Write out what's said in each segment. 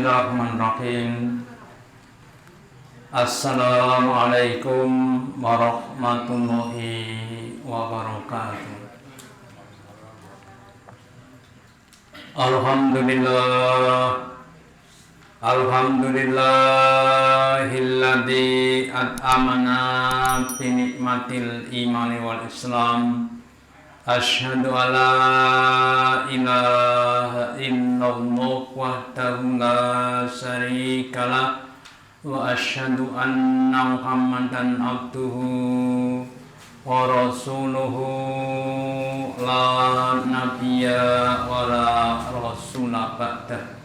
Bismillahirrahmanirrahim. Assalamualaikum warahmatullahi wabarakatuh. Alhamdulillahilladzi at'amana binikmatil imani wal islam. Asyhadu alla ilaha illallah wahdahu la syarikalah wa asyhadu anna Muhammadan abduhu wa rasuluhu la nabiyya wa la rasula ba'dah.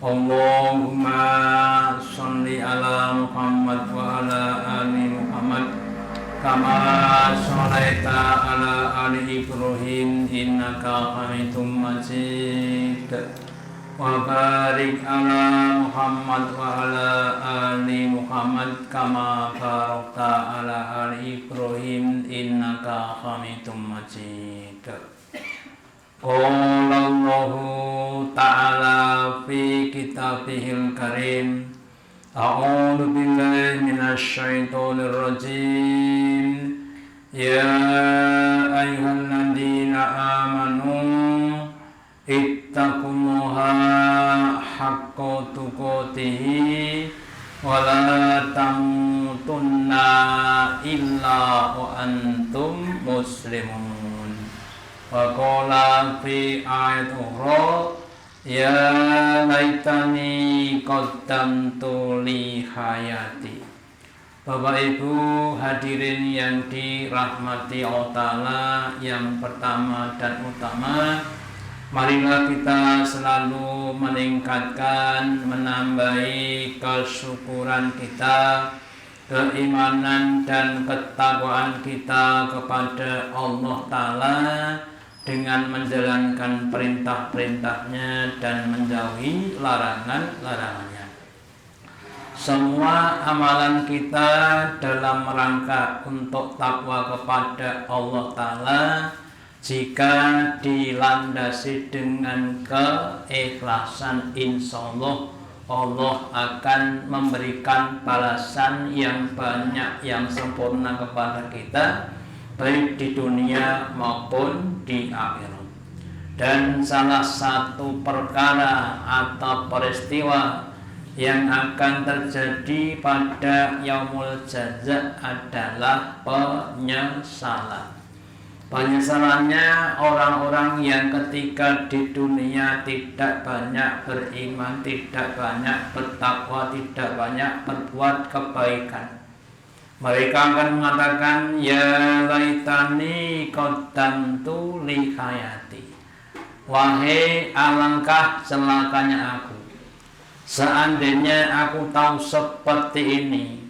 Allahumma sholli ala Muhammad wa ala ali Muhammad kama sholaita ala ali Ibrahim innaka hamidum majid. Wa barik ala Muhammad wa ala ali Muhammad kama barakta ala ali Ibrahim innaka hamidum majid. Qala Allahu ta'ala fi kitabihil karim. A'udzu billahi minasy syaithanir rajim. Ya ayyuhalladzina amanu ittaqullaha haqqa tuqatih wa la tamutunna illa wa antum muslimun. Wa qala fi ayat ukhra ya laitani qaddamtu li hayati. Bapak Ibu hadirin yang dirahmati Allah Ta'ala, yang pertama dan utama, marilah kita selalu meningkatkan, menambahi kesyukuran kita, keimanan dan ketakwaan kita kepada Allah Ta'ala dengan menjalankan perintah-perintahnya dan menjauhi larangan-larangannya. Semua amalan kita dalam rangka untuk takwa kepada Allah Ta'ala, jika dilandasi dengan keikhlasan, insya Allah Allah akan memberikan balasan yang banyak, yang sempurna kepada kita, baik di dunia maupun di akhirat. Dan salah satu perkara atau peristiwa yang akan terjadi pada yaumul jaza adalah penyesalan. Penyesalannya orang-orang yang ketika di dunia tidak banyak beriman, tidak banyak bertakwa, tidak banyak berbuat kebaikan. Mereka akan mengatakan, ya laitani qaddamtu li hayati. Wahai alangkah celakanya aku, seandainya aku tahu seperti ini,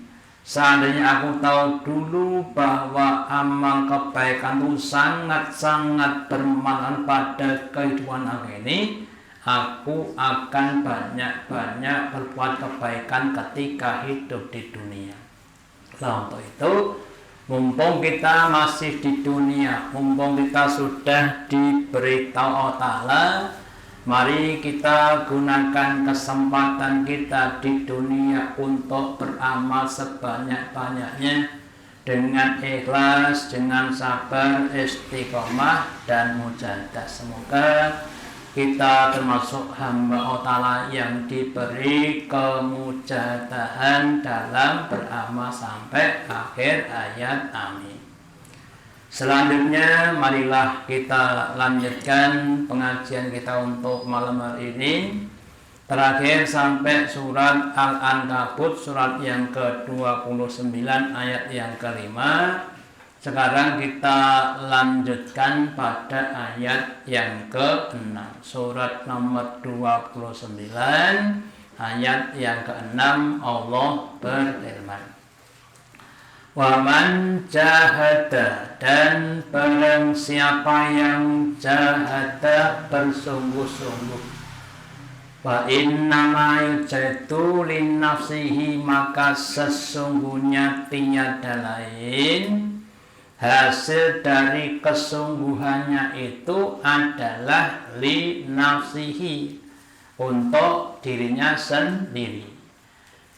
seandainya aku tahu dulu bahwa amal kebaikan itu sangat-sangat bermanfaat pada kehidupan aku ini, aku akan banyak-banyak berbuat kebaikan ketika hidup di dunia. Nah, untuk itu, mumpung kita masih di dunia, mumpung kita sudah diberitahu Allah Ta'ala, mari kita gunakan kesempatan kita di dunia untuk beramal sebanyak-banyaknya dengan ikhlas, dengan sabar, istiqomah dan mujahadah. Semoga kita termasuk hamba Allah Ta'ala yang diberi kemujahadahan dalam beramal sampai akhir ayat. Amin. Selanjutnya marilah kita lanjutkan pengajian kita untuk malam hari ini. Terakhir sampai surat Al-Ankabut, surat yang ke-29 ayat yang ke-5. Sekarang kita lanjutkan pada ayat yang ke-6. Surat nomor 29 ayat yang ke-6, Allah berfirman, wa man jahada, dan barang siapa yang jahada bersungguh-sungguh, wa innama yujadu lin nafsihi, maka sesungguhnya tiada lain hasil dari kesungguhannya itu adalah li nafsihi, untuk dirinya sendiri.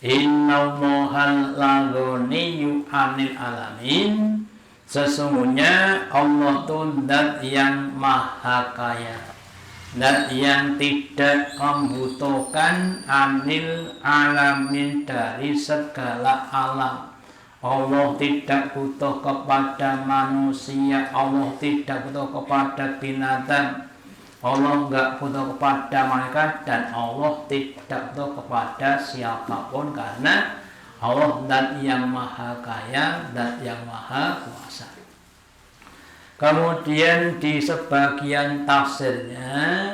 Innallaha la-ghaniyyu 'anil alamin. Sesungguhnya Allah itu zat yang maha kaya, zat yang tidak membutuhkan anil alamin, dari segala alam. Allah tidak butuh kepada manusia, Allah tidak butuh kepada binatang, Allah nggak butuh kepada malaikat, dan Allah tidak butuh kepada siapapun, karena Allah zat yang maha kaya, zat yang maha kuasa. Kemudian di sebagian tafsirnya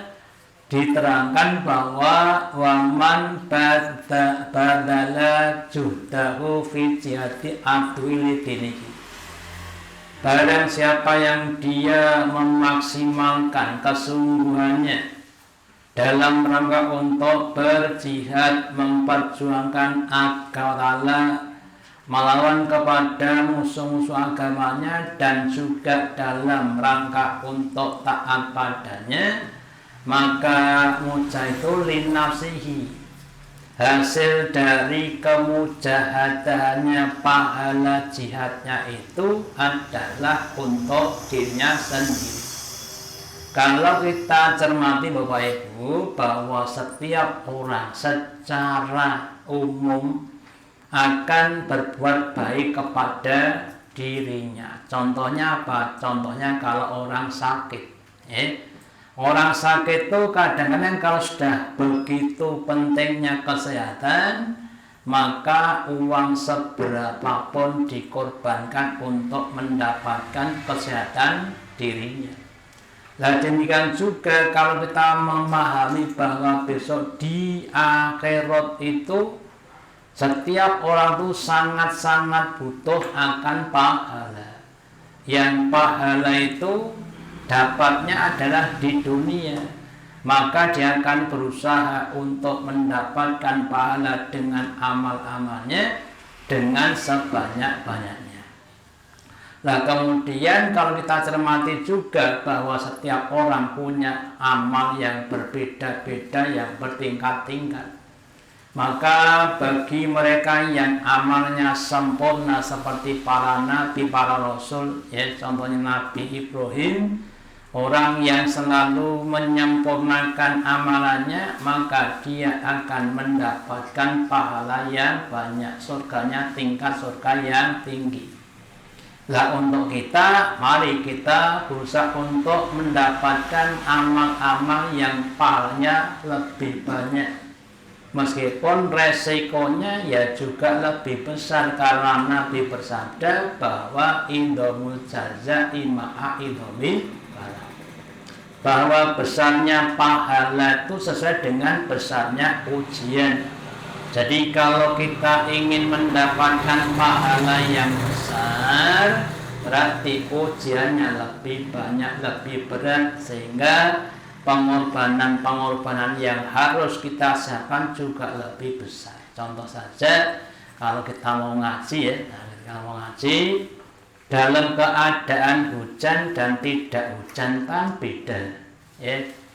diterangkan bahwa waman badala juhdahu fi jihati adwili dinihi. Barang siapa yang dia memaksimalkan kesungguhannya dalam rangka untuk berjihad memperjuangkan agama, melawan kepada musuh-musuh agamanya, dan juga dalam rangka untuk taat padanya, maka mujah itu linafsihi, hasil dari kemujahadannya, pahala jihadnya itu adalah untuk dirinya sendiri. Kalau kita cermati Bapak Ibu, bahwa setiap orang secara umum akan berbuat baik kepada dirinya. Contohnya apa? Contohnya kalau orang sakit, orang sakit itu kadang-kadang kalau sudah begitu pentingnya kesehatan, maka uang seberapapun dikorbankan untuk mendapatkan kesehatan dirinya. Nah, demikian juga kalau kita memahami bahwa besok di akhirat itu setiap orang itu sangat-sangat butuh akan pahala. Yang pahala itu dapatnya adalah di dunia, maka dia akan berusaha untuk mendapatkan pahala dengan amal-amalnya dengan sebanyak-banyaknya. Nah, kemudian kalau kita cermati juga bahwa setiap orang punya amal yang berbeda-beda, yang bertingkat-tingkat, maka bagi mereka yang amalnya sempurna seperti para nabi, para rasul, contohnya Nabi Ibrahim, orang yang selalu menyempurnakan amalannya, maka dia akan mendapatkan pahala yang banyak, surganya tingkat surga yang tinggi. Lah, untuk kita, mari kita berusaha untuk mendapatkan amal-amal yang pahalanya lebih banyak, meskipun resikonya ya juga lebih besar, karena Nabi bersabda bahwa indomul jazai ma'a idomil, bahwa besarnya pahala itu sesuai dengan besarnya ujian. Jadi kalau kita ingin mendapatkan pahala yang besar, berarti ujiannya lebih banyak, lebih berat, sehingga pengorbanan yang harus kita siapkan juga lebih besar. Contoh saja, kalau kita mau ngaji dalam keadaan hujan dan tidak hujan kan beda.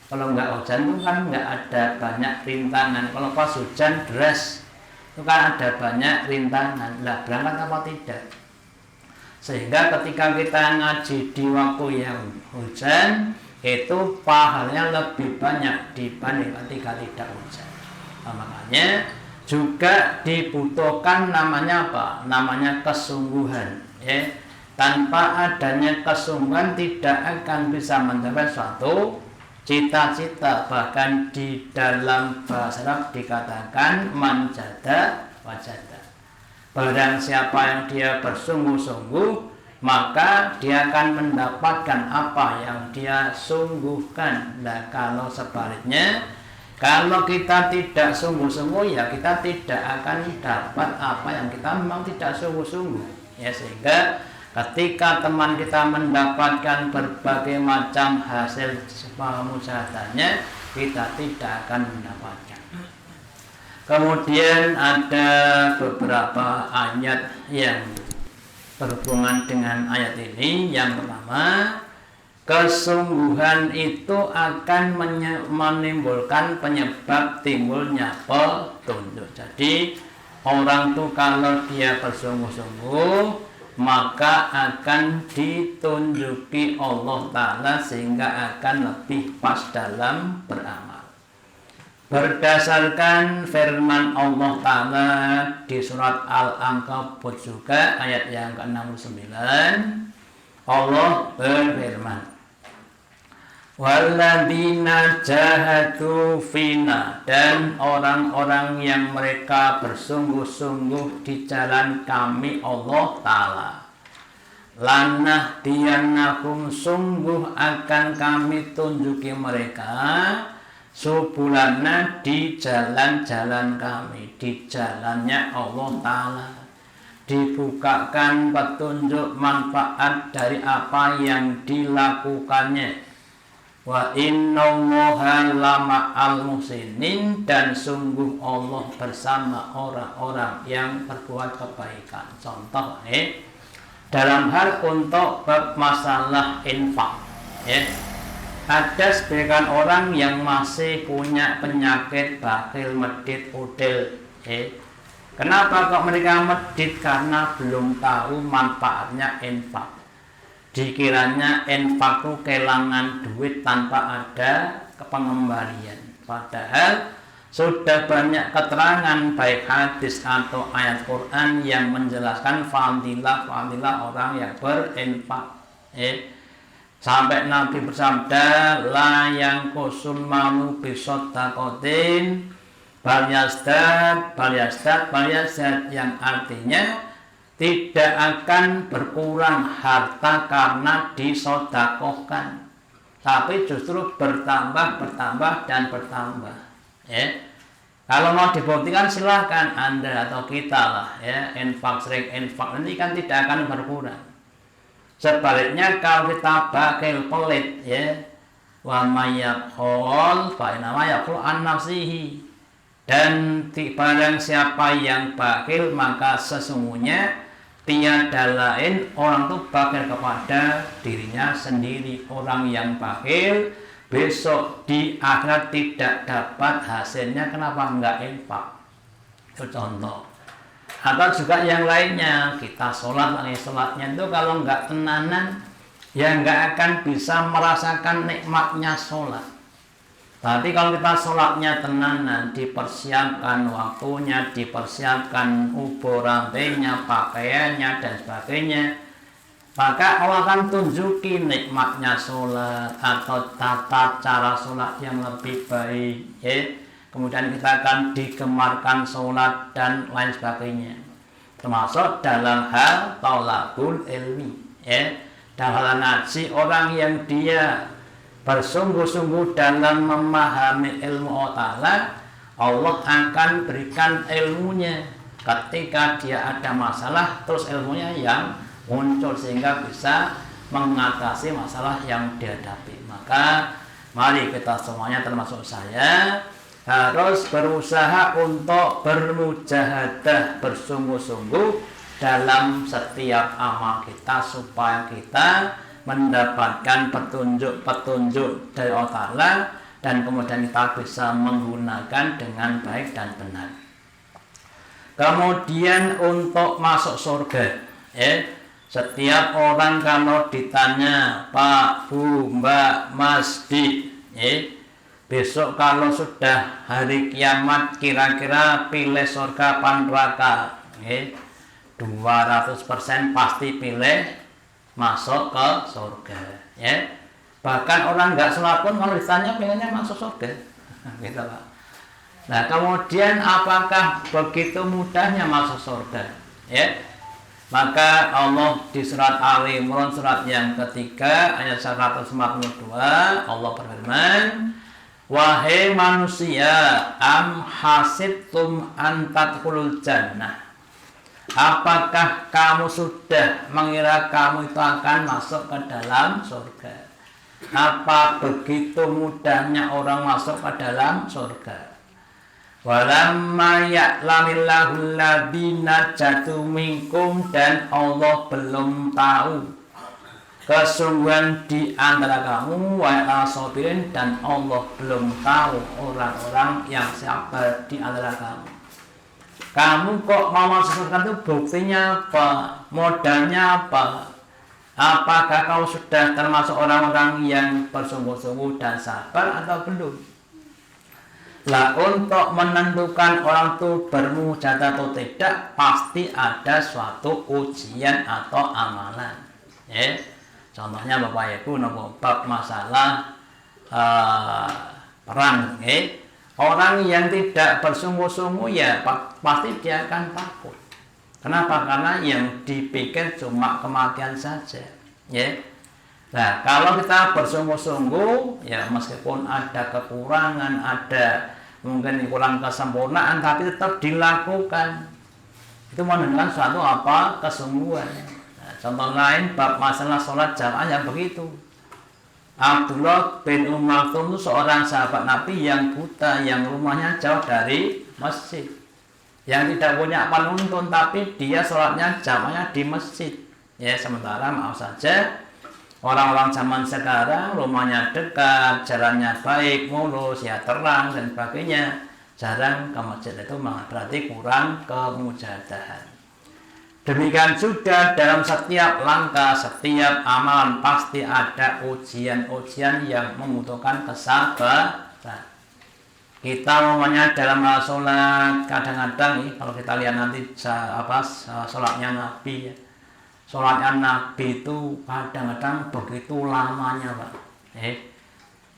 Kalau nggak hujan itu kan nggak ada banyak rintangan. Kalau pas hujan deras itu kan ada banyak rintangan. Lah, berangkat apa tidak? Sehingga ketika kita ngaji di waktu yang hujan, itu pahalanya lebih banyak dibanding ketika tidak hujan. Nah, makanya juga dibutuhkan namanya apa? Namanya kesungguhan. Tanpa adanya kesungguhan tidak akan bisa mencapai suatu cita-cita. Bahkan di dalam bahasa Arab dikatakan man jada wajada. Barang siapa yang dia bersungguh-sungguh, maka dia akan mendapatkan apa yang dia sungguhkan. Nah, kalau sebaliknya, kalau kita tidak sungguh-sungguh, ya kita tidak akan dapat apa yang kita memang tidak sungguh-sungguh. Sehingga ketika teman kita mendapatkan berbagai macam hasil mujahadannya, kita tidak akan mendapatkan. Kemudian ada beberapa ayat yang berhubungan dengan ayat ini. Yang pertama, Kesungguhan itu akan menimbulkan penyebab timbulnya petunjuk. Jadi orang tuh kalau dia bersungguh-sungguh maka akan ditunjuki Allah Ta'ala sehingga akan lebih pas dalam beramal. Berdasarkan firman Allah Ta'ala di surat Al-Ankabut juga ayat yang ke-69, Allah berfirman, walladzina jahadu fina, dan orang-orang yang mereka bersungguh-sungguh di jalan kami Allah Ta'ala, lanahdiyannahum, sungguh akan kami tunjuki mereka, subulana, di jalan-jalan kami, di jalannya Allah Ta'ala, dibukakan petunjuk manfaat dari apa yang dilakukannya. Wa innallaha lama'al muhsinin, dan sungguh Allah bersama orang-orang yang berbuat kebaikan. Contoh dalam hal untuk masalah infak, ada sebagian orang yang masih punya penyakit bakhil, medit, udil. Kenapa kok mereka medit? Karena belum tahu manfaatnya infak. Dikiranya infak itu kelangan duit tanpa ada pengembalian. Padahal sudah banyak keterangan baik hadis atau ayat Quran yang menjelaskan fadilah orang yang berinfak. Sampai Nabi bersabda, la yang kusul malu bisodakotin balyastad, yang artinya tidak akan berkurang harta karena disodakohkan, tapi justru bertambah dan bertambah. Kalau mau dibuktikan silahkan Anda atau kita lah, infak sering infak ini kan tidak akan berkurang. Sebaliknya kalau kita bakhil pelit, wa mayyaqul fa inna ma yaqul an nafsihi, dan barang siapa yang bakhil maka sesungguhnya tiada lain orang itu bakhil kepada dirinya sendiri. Orang yang bakhil besok di akhirat tidak dapat hasilnya. Kenapa enggak infak? Itu contoh. Atau juga yang lainnya, kita sholat, sholatnya itu kalau enggak tenanan ya enggak akan bisa merasakan nikmatnya sholat. Tapi kalau kita sholatnya tenanan, dipersiapkan waktunya, dipersiapkan ubur rantainya, pakaiannya, dan sebagainya, maka Allah akan tunjuki nikmatnya sholat atau tata cara sholat yang lebih baik. Kemudian kita akan digemarkan sholat dan lain sebagainya. Termasuk dalam hal thalabul ilmi. Dalam ngaji, orang yang dia bersungguh-sungguh dalam memahami ilmu Allah Ta'ala, Allah akan berikan ilmunya ketika dia ada masalah, terus ilmunya yang muncul sehingga bisa mengatasi masalah yang dihadapi. Maka mari kita semuanya termasuk saya harus berusaha untuk bermujahadah, bersungguh-sungguh dalam setiap amal kita supaya kita mendapatkan petunjuk dari Allah Ta'ala, dan kemudian kita bisa menggunakan dengan baik dan benar. Kemudian untuk masuk surga, setiap orang kalau ditanya Pak, Bu, Mbak, Mas, Di, besok kalau sudah hari kiamat kira-kira pilih surga apa neraka, 200% pasti pilih masuk ke surga. Bahkan orang nggak sholat pun kalau ditanya pengennya masuk surga. Gitu lah. Nah, kemudian apakah begitu mudahnya masuk surga? Maka Allah di surat Ali Imran surat yang ketiga ayat 142 Allah berfirman, wahai manusia, am hasibtum an tadkhulul jannah, apakah kamu sudah mengira kamu itu akan masuk ke dalam surga? Apa begitu mudahnya orang masuk ke dalam surga? Walamma ya'lamillahu alladziina jatu minkum, dan Allah belum tahu kesungguhan di antara kamu wa'ala sobirin, dan Allah belum tahu orang-orang yang sabar di antara kamu. Kamu kok mau sesuatu itu buktinya apa? Modalnya apa? Apakah kau sudah termasuk orang-orang yang bersungguh-sungguh dan sabar atau belum? Lah, untuk menentukan orang itu bermujahid atau tidak, pasti ada suatu ujian atau amalan. Contohnya Bapak Ibu, bab masalah perang. Orang yang tidak bersungguh-sungguh ya pasti dia akan takut. Kenapa? Karena yang dipikir cuma kematian saja. Nah, kalau kita bersungguh-sungguh, ya meskipun ada kekurangan, ada mungkin kurang kesempurnaan, tapi tetap dilakukan. Itu menunjukkan suatu apa? Kesungguhan. Nah, contoh lain bab masalah sholat jamaah yang begitu. Abdullah bin Maktum itu seorang sahabat Nabi yang buta, yang rumahnya jauh dari masjid, yang tidak punya penuntun, tapi dia sholatnya jamaahnya di masjid. Sementara maaf saja orang-orang zaman sekarang rumahnya dekat, jalannya baik, mulus, ya terang dan sebagainya, jarang ke masjid. Itu berarti kurang kemujahadan. Demikian juga dalam setiap langkah, setiap amalan pasti ada ujian-ujian yang membutuhkan kesabaran. Kita umumnya dalam sholat kadang-kadang kalau kita lihat nanti sholatnya Nabi, sholatnya Nabi itu kadang-kadang begitu lamanya, Pak.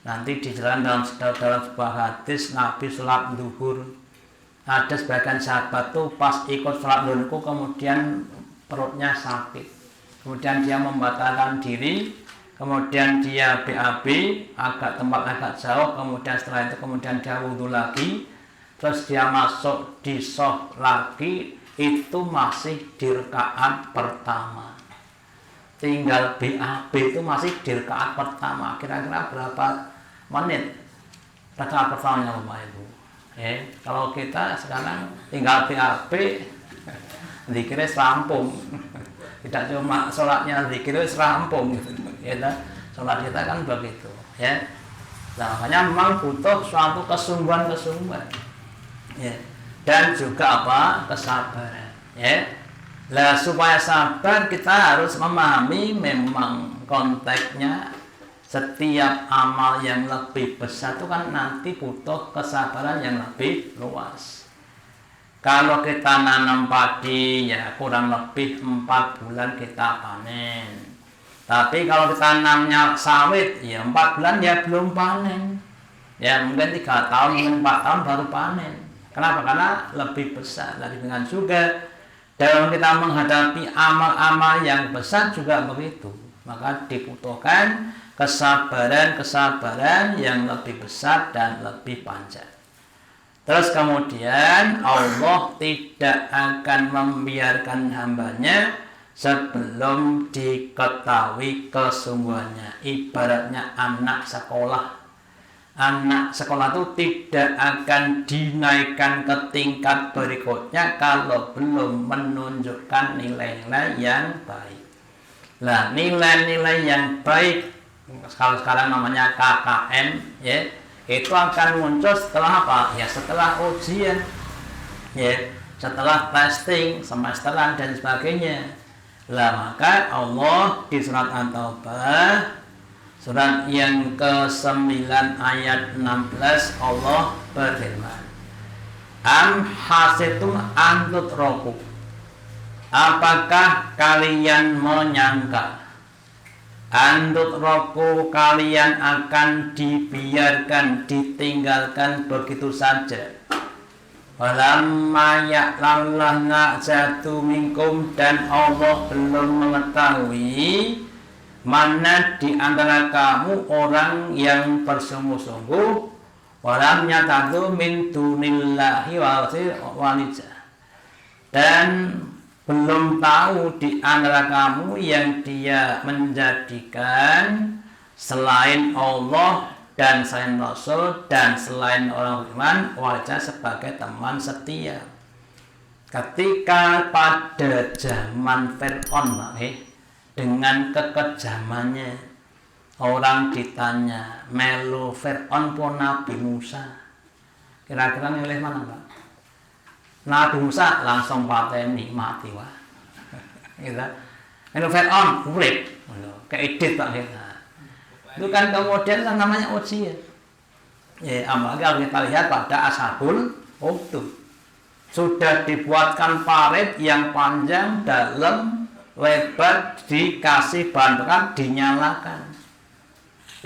Nanti dijelaskan dalam sebuah hadis Nabi sholat zuhur. Ada sebagian sahabat tuh pas ikut sholat zuhurku kemudian perutnya sakit, kemudian dia membatalkan diri, kemudian dia BAB tempat agak jauh, kemudian setelah itu kemudian dia wudhu lagi, terus dia masuk di sholat lagi, itu masih di rakaat pertama, tinggal BAB itu masih di rakaat pertama. Kira-kira berapa menit rakaat pertamanya Bapak Ibu? Kalau kita sekarang tinggal BAB, zikirnya serampung. Tidak cuma sholatnya zikirnya serampung, sholat kita kan begitu. Nah, makanya memang butuh suatu kesungguhan, dan juga kesabaran. Nah, supaya sabar kita harus memahami memang konteksnya. Setiap amal yang lebih besar itu kan nanti butuh kesabaran yang lebih luas. Kalau kita nanam padi ya kurang lebih 4 bulan kita panen. Tapi kalau kita nanamnya sawit ya 4 bulan ya belum panen. Ya mungkin 3 tahun, mungkin 4 tahun baru panen. Kenapa? Karena lebih besar. Nah, dengan juga dalam kita menghadapi amal-amal yang besar juga begitu. Maka dibutuhkan kesabaran yang lebih besar dan lebih panjang. Terus kemudian Allah tidak akan membiarkan hambanya sebelum diketahui kesungguhannya. Ibaratnya anak sekolah. Anak sekolah itu tidak akan dinaikkan ke tingkat berikutnya kalau belum menunjukkan nilai-nilai yang baik. Nah, nilai-nilai yang baik kalau sekarang namanya KKM, itu akan muncul setelah apa? Ya setelah ujian, setelah testing, semesteran dan sebagainya. Lah maka Allah di surat At-Taubah, surat yang ke-9 ayat 16, Allah berfirman, Am hasitum an tutraku, apakah kalian menyangka Andut roku kalian akan dibiarkan, ditinggalkan begitu saja. Walamma ya'lamullah jatuh minkum, dan Allah belum mengetahui mana di antara kamu orang yang bersungguh-sungguh. Walam yatadu min dunillahi walija, dan belum tahu di antara kamu yang dia menjadikan selain Allah dan selain Rasul dan selain orang beriman wajah sebagai teman setia. Ketika pada zaman Fir'aun dengan kekejamannya. Orang ditanya, melu Fir'aun pun Nabi Musa. Kira-kira milih mana, Pak? Nabi Musa langsung pateni mati wah. Gitu. Melu Fir'aun urip. Keedit Pak kita. Itu kan kemudian kan namanya ujian. Ya, apalagi kalau kita lihat pada Ashabul Ukhdud. Sudah dibuatkan parit yang panjang, dalam, lebar, dikasih bahan bakar, dinyalakan.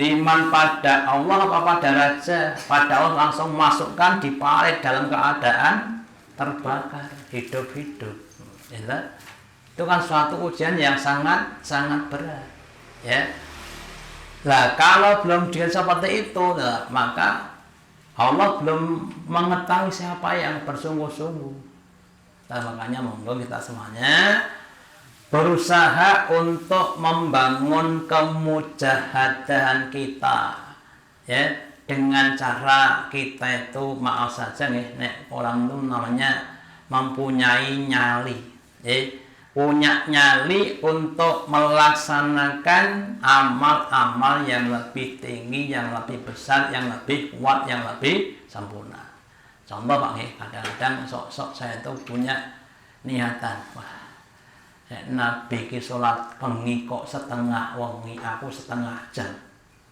Iman pada Allah apa pada raja? Pada Allah langsung masukkan di parit dalam keadaan terbakar, hidup-hidup. Ya, itu kan suatu ujian yang sangat berat. Ya. Nah, kalau belum dia seperti itu, nah, maka Allah belum mengetahui siapa yang bersungguh-sungguh. Nah, makanya monggo kita semuanya berusaha untuk membangun kemujahadahan kita, ya, dengan cara kita itu maaf saja nih, orang itu namanya mempunyai nyali, ya. Punya nyali untuk melaksanakan amal-amal yang lebih tinggi, yang lebih besar, yang lebih kuat, yang lebih sempurna. Contoh Pak, kadang-kadang sok-sok saya itu punya niatan, wah, Nabi ki sholat bengi kok setengah wengi, aku setengah jam.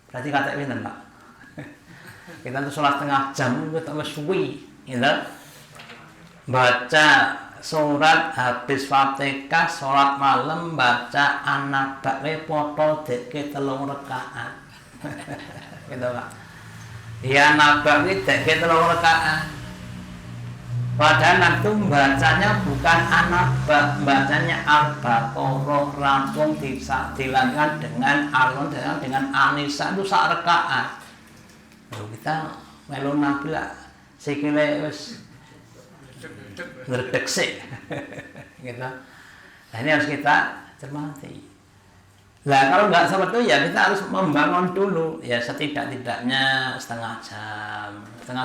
Berarti kata ini Pak, kita tuh sholat setengah jam itu tak suwi, gitu. Baca surat habis Fatihah, sholat malam baca anak bakle foto deke 3 rakaat. Gitu Pak. Ya anak bakle deke 3 rakaat. Padahal nanti bacanya bukan anak bak, bacanya Al-Baqarah rampung dilanjutkan dengan alun dengan Anisa itu sak rakaat. Lalu kita melu Nabi lah sikile wis ngerdeksik gitu. Nah ini harus kita cermati. Nah kalau nggak seperti itu ya kita harus membangun dulu ya, setidak-tidaknya setengah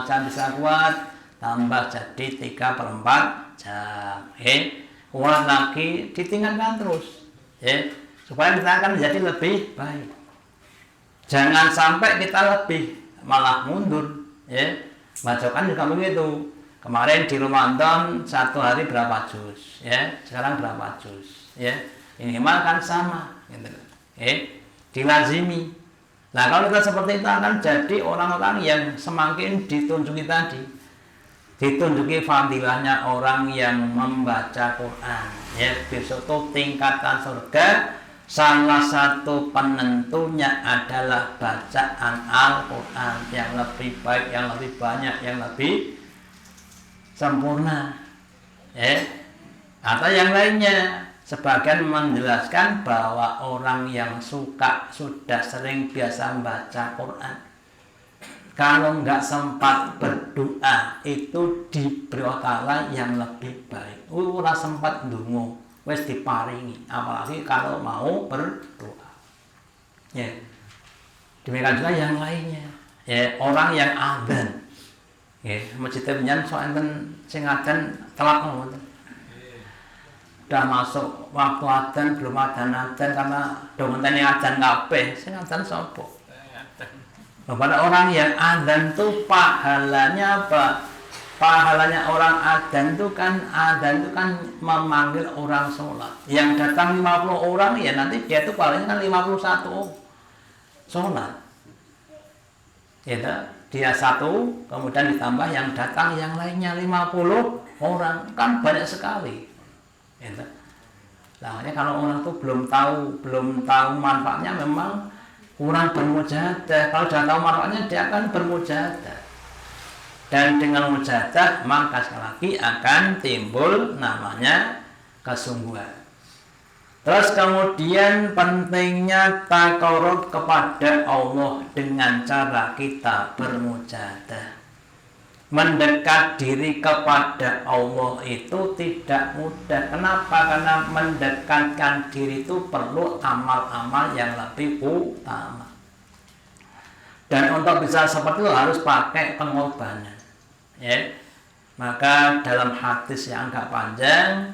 jam bisa kuat, tambah jadi 3/4 jam, kuat lagi, ditingkatkan terus, supaya kita akan menjadi lebih baik. Jangan sampai kita lebih malah mundur, bacokan juga begitu. Kemarin di Ramadan 1 hari berapa juz, sekarang berapa juz, minimal kan sama, gitu. Dilazimi. Nah kalau kita seperti itu akan jadi orang-orang yang semakin ditunjuki tadi, ditunjuki fadilahnya orang yang membaca Quran. Besok itu tingkatan surga salah satu penentunya adalah bacaan Al-Quran yang lebih baik, yang lebih banyak, yang lebih sempurna, atau yang lainnya. Sebagian menjelaskan bahwa orang yang sudah sering biasa membaca Quran, kalau nggak sempat berdoa itu diberi Allah yang lebih baik. Ora sempat ndonga wis diparingi, apalagi kalau mau berdoa. Demikian juga yang lainnya. Orang yang adzan, masjidnya penyan so enten sing adzan telat ngoten. Udah masuk waktu adzan belum adzan karena do ngenteni adzan kabeh, sing adzan sapa? Pada orang yang adzan itu pahalanya apa? Pahalanya orang adzan itu kan memanggil orang sholat. Yang datang 50 orang ya nanti dia itu pahalanya kan 51 sholat. Dia 1, kemudian ditambah yang datang yang lainnya 50 orang, kan banyak sekali. Nah, kalau orang itu belum tahu manfaatnya, memang kurang bermujahadah. Kalau sudah tahu manfaatnya dia akan bermujahadah. Dan dengan mujahadah maka sekali lagi akan timbul namanya kesungguhan. Terus kemudian pentingnya taqarrub kepada Allah dengan cara kita bermujahadah. Mendekat diri kepada Allah itu tidak mudah. Kenapa? Karena mendekatkan diri itu perlu amal-amal yang lebih utama. Dan untuk bisa seperti itu harus pakai pengorbanan. Maka dalam hadis yang agak panjang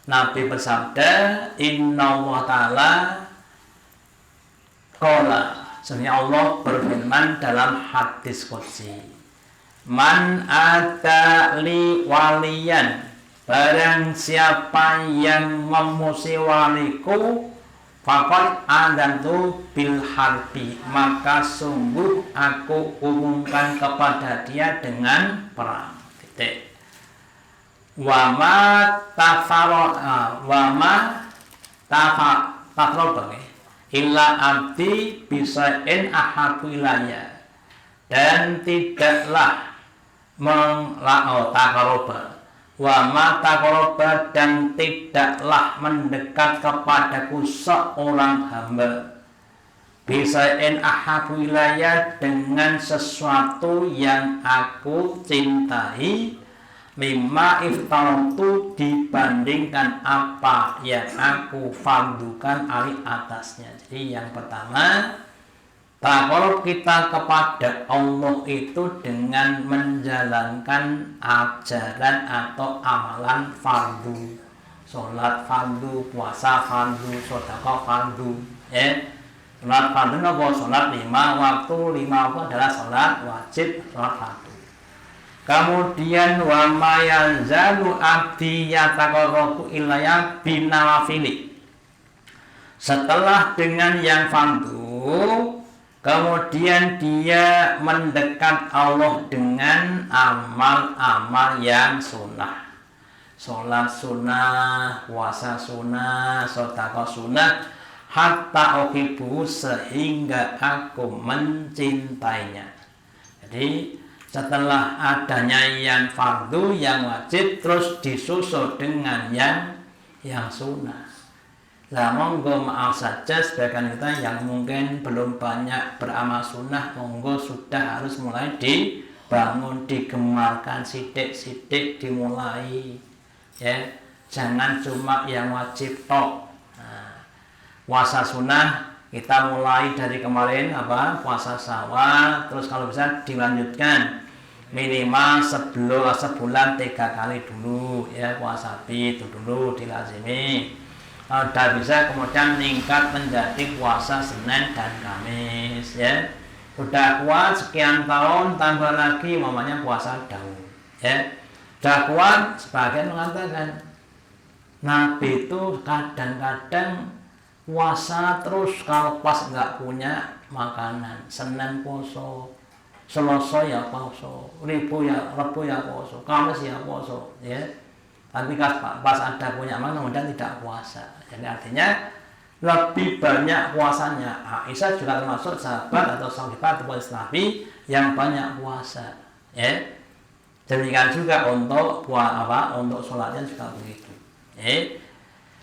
Nabi bersabda, Inna Allah Ta'ala Qala, sebenarnya Allah berfirman dalam hadis qudsi, man atali waliyan, barang siapa yang memuji waliku, faqad adantu bil harbi, maka sungguh aku umumkan kepada dia dengan perang. Titik. Wama tafaroba illa abdi bisa'in ahabu ilayya, dan tidaklah taqarraba wama taqarraba, dan tidaklah mendekat kepadaku seorang hamba bisa'in ahabu ilayya, dengan sesuatu yang aku cintai, mimma iftaratu, dibandingkan apa yang aku fardukan alih atasnya. Jadi yang pertama, taqarrub kita kepada Allah itu dengan menjalankan ajaran atau amalan fardu, sholat fardu, puasa fardu, sedekah fardu. Sholat fardu apa? Sholat 5 waktu, 5 waktu adalah sholat wajib, sholat fardu. Kemudian wa ma yazalu abdi yataqarrabu ilayya binawafili, setelah dengan yang fardu, kemudian dia mendekat Allah dengan amal-amal yang sunnah, sholat sunnah, puasa sunnah, sedekah sunnah, hatta uhibbu, sehingga aku mencintainya. Jadi setelah adanya yang fardu, yang wajib, terus disusul dengan yang sunnah. Nah, monggo maaf saja sebagian kita yang mungkin belum banyak beramal sunnah, monggo sudah harus mulai dibangun, digemarkan, sidik-sidik dimulai. Ya, jangan cuma yang wajib tok. Nah, puasa sunnah kita mulai dari kemarin puasa Syawal, terus kalau bisa dilanjutkan minimal sebulan 3 kali dulu, ya puasa itu dulu dilazimi. Kalau udah bisa kemudian meningkat menjadi puasa Senin dan Kamis, ya. Udah kuat sekian tahun, tambah lagi mamanya puasa Daud, ya. Udah kuat, sebagian mengatakan Nabi itu kadang-kadang puasa terus, kalau pas nggak punya makanan, Senin poso, Selasa ya poso, Rebu ya poso, Kamis ya poso, ya. Tapi pas ada punya makanan kemudian tidak puasa. Jadi artinya lebih banyak puasanya. Aisyah juga termasuk sahabat atau sahabat atau Nabi yang banyak puasa, ya. Demikian juga untuk untuk sholatnya juga begitu, ya.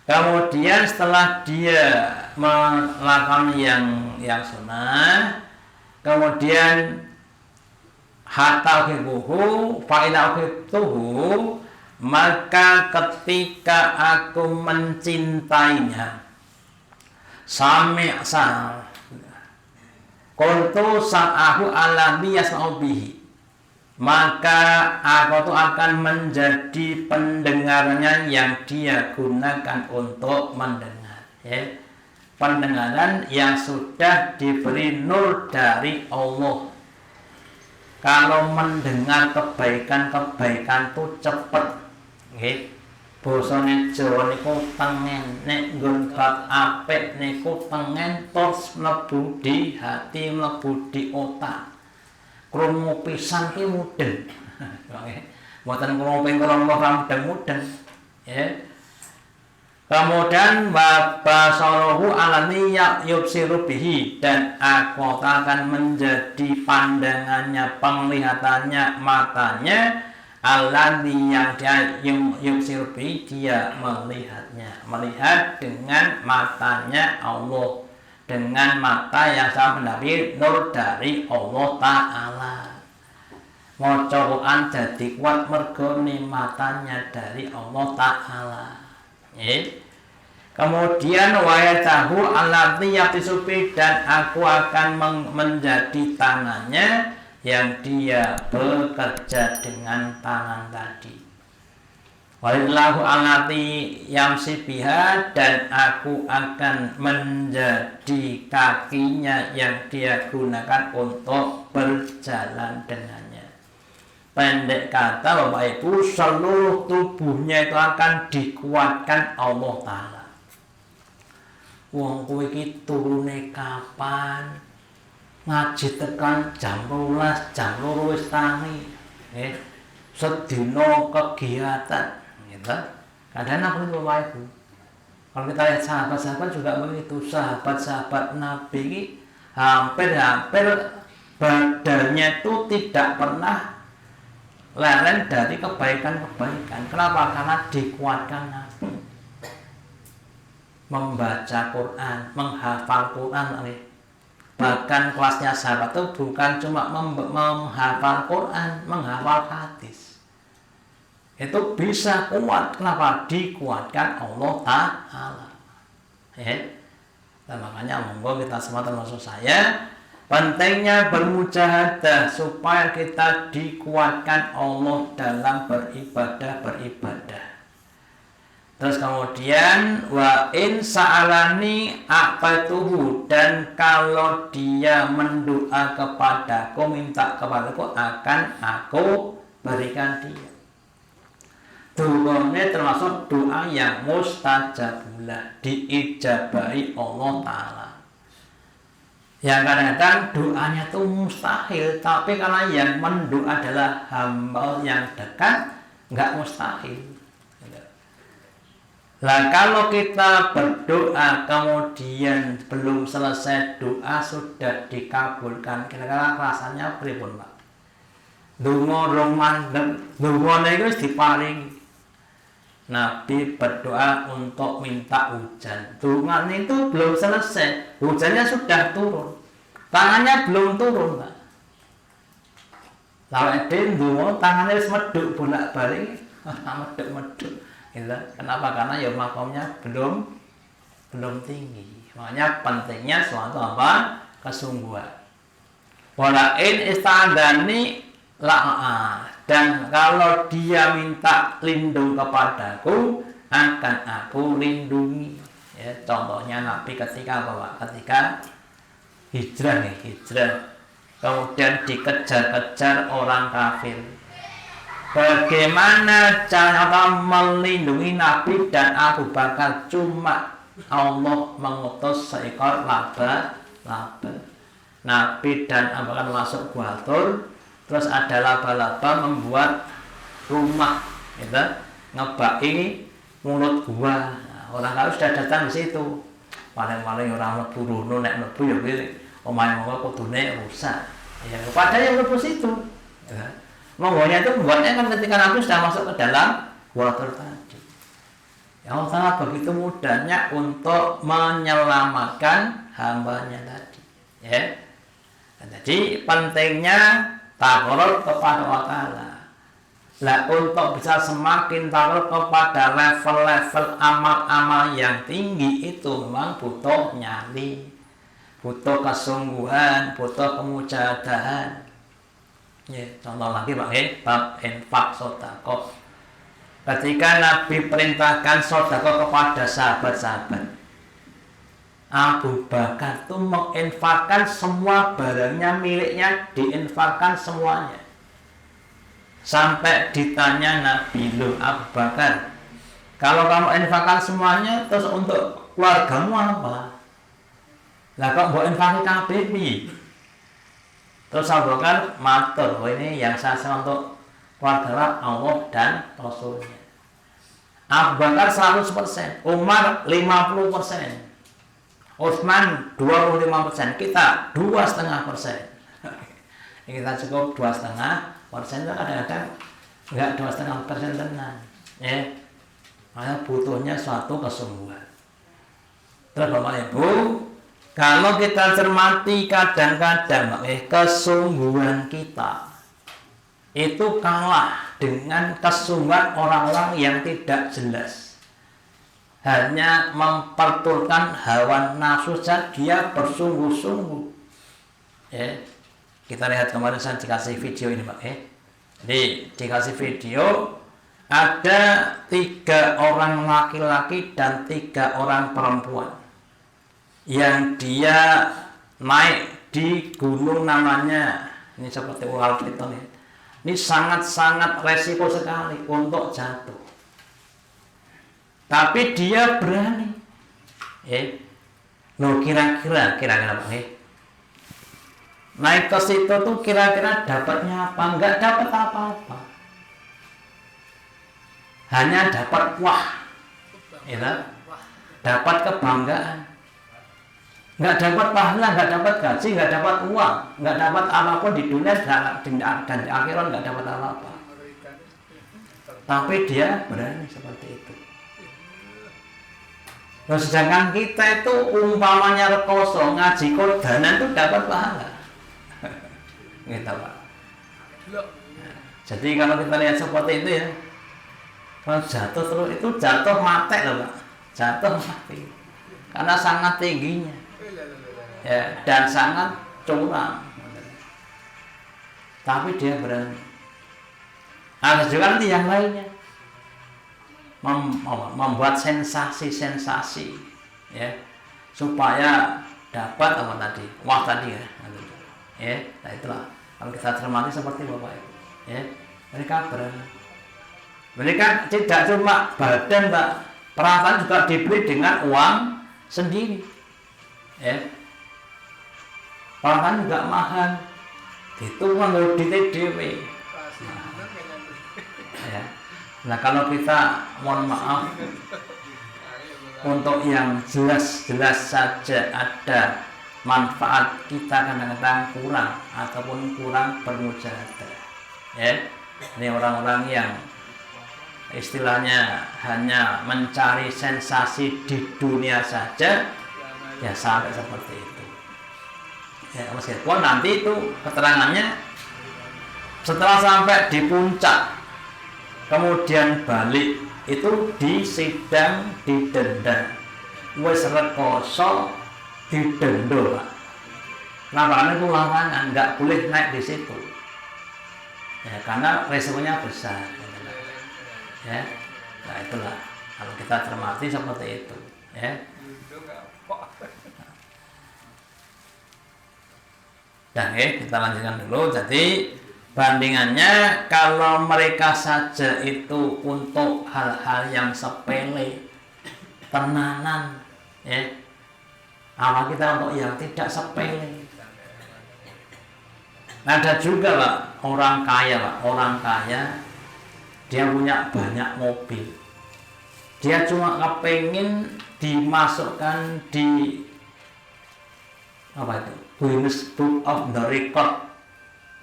Kemudian setelah dia melakukan yang sunnah, kemudian hatta uhibuhu fa'ila uhibtuhu, maka ketika aku mencintainya, sami'sa kuntu sa'ahu alladhi yasma'u bihi, maka aku tuh akan menjadi pendengarnya yang dia gunakan untuk mendengar, ya. Pendengaran yang sudah diberi nur dari Allah. Kalau mendengar kebaikan tuh cepet, nggih. Bosone Jawa niku tengen, nek nggon bab apik niku tengen terus mlebu di hati, mlebu di otak. Krungu pisan ki mudeng. Mboten krungu ping 2 mudeng, ya. Kemudian basarohu alani yubsiru bihi, dan aku akan menjadi pandangannya, penglihatannya, matanya, alani yang dia yubsiru bihi, dia melihatnya, melihat dengan matanya Allah, dengan mata yang sama mendapat nur dari Allah Ta'ala. Maca Quran jadi kuat mergo matanya dari Allah Ta'ala. Kemudian wayatahu alladhi yatisubi, dan aku akan menjadi tangannya yang dia bekerja dengan tangan tadi. walillahu alati yamsi biha, dan aku akan menjadi kakinya yang dia gunakan untuk berjalan dengannya. Pendek kata Bapak Ibu, seluruh tubuhnya itu akan dikuatkan Allah Ta'ala. Wong kowe iki turune kapan? Ngaji tekan jam 12, jam 2 wis tangi. Sedina kegiatan, gitu. Kadang apa itu Bapak Ibu? Kalau kita lihat sahabat-sahabat juga begitu. Sahabat-sahabat Nabi ini hampir badannya itu tidak pernah leren dari kebaikan-kebaikan. Kenapa? Karena dikuatkan Nabi. Membaca Quran, menghafal Quran. Bahkan kelasnya sahabat itu bukan cuma menghafal Quran, menghafal hadis. Itu bisa kuat. Kenapa? Dikuatkan Allah Ta'ala. Nah, makanya monggo kita semua termasuk saya, pentingnya bermujahadah supaya kita dikuatkan Allah dalam beribadah. Terus kemudian wa in sa'alani a'tatuhu, dan kalau dia mendoa kepadaku, minta kepadaku, akan aku berikan dia. Doanya termasuk doa yang mustajabullah, diijabahi Allah Ta'ala. Yang kadang-kadang doanya itu mustahil, tapi karena yang mendoa adalah hamba yang dekat, nggak mustahil. Nah, kalau kita berdoa kemudian belum selesai doa sudah dikabulkan, kira-kira rasanya pripun, Pak? Donga rong mandeg, dongane iku wis diparingi. Nabi berdoa untuk minta hujan. Dongane itu belum selesai, hujannya sudah turun. Tangannya belum turun, Pak. Lalu ndonga tangannya wis medhuk bolak-balik, medhuk. Kenapa? Karena ya makomnya belum tinggi. Makanya pentingnya suatu apa? Kesungguhan. Walain istadani la'a, dan kalau dia minta lindung kepadaku, akan aku lindungi. Ya, contohnya Nabi ketika hijrah, kemudian dikejar-kejar orang kafir. Bagaimana cara melindungi Nabi dan Abu Bakar? Cuma Allah mengutus seekor laba. Nabi dan Abu Bakar masuk Gua Thur, terus ada laba-laba membuat rumah, gitu, ngebaki mulut gua. Nah, orang kalau sudah datang di situ, paling-paling orang mlebu rono, nek mlebu ya kuwi omahe monggo kudune rusak. Ya kepada yang mlebu situ. Ya. Monggonya itu membuatnya kan ketika Nabi sudah masuk ke dalam Gua Thur tadi. Ya Allah Ta'ala begitu mudahnya untuk menyelamatkan hambanya tadi. Ya. Jadi pentingnya takarrub kepada Allah Ta'ala. Lah untuk bisa semakin takarrub kepada level-level amal-amal yang tinggi itu memang butuh nyali, butuh kesungguhan, butuh kemujahadahan. Ya, contoh lagi Pak, bab infak sedekah. Ketika Nabi perintahkan sedekah kepada sahabat-sahabat, Abu Bakar itu menginfakkan semua barangnya, miliknya diinfakkan semuanya. Sampai ditanya Nabi, loh Abu Bakar, kalau kamu infakkan semuanya, terus untuk keluargamu apa? Lah kok mau infakkan kabeh? Terus Abu Bakar matur, ini yang saya untuk keluarga Allah dan Rasulnya. Abu Bakar 100%, Umar 50%. Utsman 25%, kita 2,5%. Kita cukup 2,5%, kadang-kadang enggak 2,5% tenan. Ya, makanya butuhnya suatu kesungguhan. Terus Bapak Ibu, kalau kita cermati kadang-kadang kesungguhan kita itu kalah dengan kesungguhan orang-orang yang tidak jelas. Hanya mempertulkan hawa nafsu saja, dia bersungguh-sungguh. Ya, kita lihat kemarin saya dikasih video ini Pak. Jadi dikasih video ada 3 orang laki-laki dan 3 orang perempuan yang dia naik di gunung namanya, ini seperti ular piton ya. Ini sangat-sangat resiko sekali untuk jatuh. Tapi dia berani. Kira-kira Pak, naik ke situ tuh kira-kira dapatnya apa? Enggak dapat apa-apa. Hanya dapat dapat kebanggaan. Nggak dapat pahala, nggak dapat gaji, nggak dapat uang, nggak dapat apapun di dunia dan di akhirat nggak dapat apa-apa. Tapi dia berani seperti itu. Nah, sedangkan kita itu umpamanya rekoso ngaji kodanan itu dapat pahala. Gitu Pak. Jadi kalau kita lihat seperti itu ya, kalau jatuh terus itu jatuh mati loh Pak, jatuh mati karena sangat tingginya ya, dan sangat curang. Tapi dia berani. Ada juga nanti yang lainnya membuat sensasi-sensasi ya, supaya dapat apa tadi, wah tadi ya, nah itulah kalau kita cermati seperti Bapak Ibu ya, mereka berani. Mereka tidak cuma badan Pak, peralatan juga dibeli dengan uang sendiri ya, peralatan juga mahal, itu menurut DTDW ya. Nah kalau kita mohon maaf untuk yang jelas-jelas saja ada manfaat, kita kadang-kadang kurang ataupun kurang bermujahadah ya. Ini orang-orang yang istilahnya hanya mencari sensasi di dunia saja ya, sampai seperti itu ya. Meskipun nanti itu keterangannya setelah sampai di puncak kemudian balik itu disidang, didenda, wis rekoso didenda Pak. Nah karena itu larangan, nggak boleh naik di situ ya, karena resikonya besar ya. Nah itulah kalau kita cermati seperti itu ya. Dan kita lanjutkan dulu. Jadi bandingannya kalau mereka saja itu untuk hal-hal yang sepele, tenanan ya, apa kita untuk yang tidak sepele. Ada juga Pak orang kaya dia punya banyak mobil, dia cuma kepengen dimasukkan di apa itu, Guinness Book of the Record,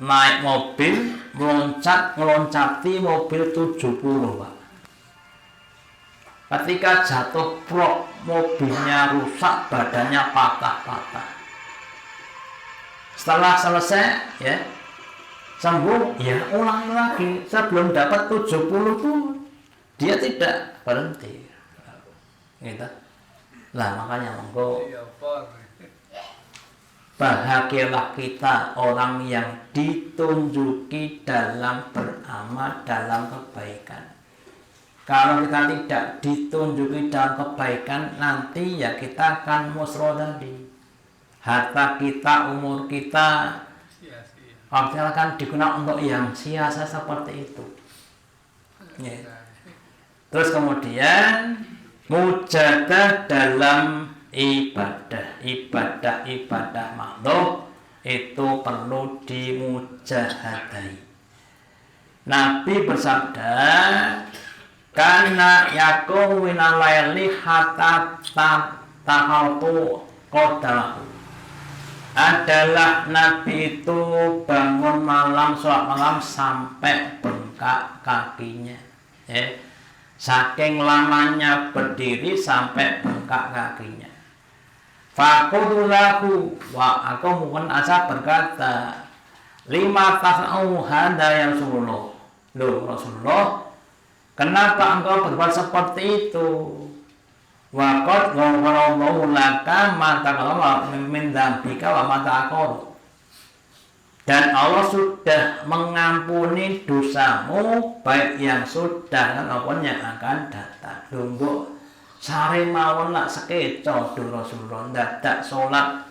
naik mobil meloncati mobil 70 Pak. Ketika jatuh prok, mobilnya rusak, badannya patah-patah. Setelah selesai ya, sembuh ya, ulangi lagi. Sebelum dapat 70 pun dia tidak berhenti gitu. Lah makanya monggo bahagialah kita orang yang ditunjuki dalam beramal, dalam kebaikan. Kalau kita tidak ditunjuki dalam kebaikan, nanti ya kita akan musro tadi. Harta kita, umur kita akan digunakan untuk yang sia-sia seperti itu ya. Terus kemudian mujahadah dalam ibadah makhluk itu perlu dimujahadai. Nabi bersabda, karena yakum winalaili hatta tahaltu qadahu. Adalah Nabi itu bangun malam, sholat malam sampai bengkak kakinya ya. Saking lamanya berdiri sampai bengkak kakinya. Fakudulahu, wa aku mungkin asa berkata, lima tas'au hada ya Rasulullah. Loh Rasulullah, kenapa engkau berbuat seperti itu? Wa qad ghafarallahu laka ma taqaddama min dzambika wa ma ta'akhkhara. Dan Allah sudah mengampuni dosamu, baik yang sudah maupun yang akan datang. Tunggu sare mawon lak sekeco do Rasulullah dadak salat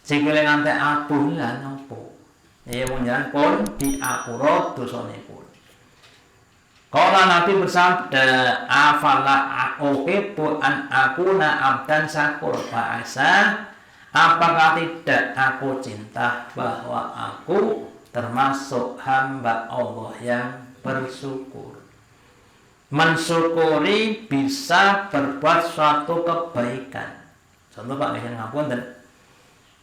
sing nganti abuh lan nopo. Ya munjan pun diapura dosanipun. Kala Nabi bersabda, afala uqibbu an akuna abdan syakur fa'asa. Apakah tidak aku cinta bahwa aku termasuk hamba Allah yang bersyukur. Mensyukuri bisa berbuat suatu kebaikan. Contoh Pak Ngen ngapunten.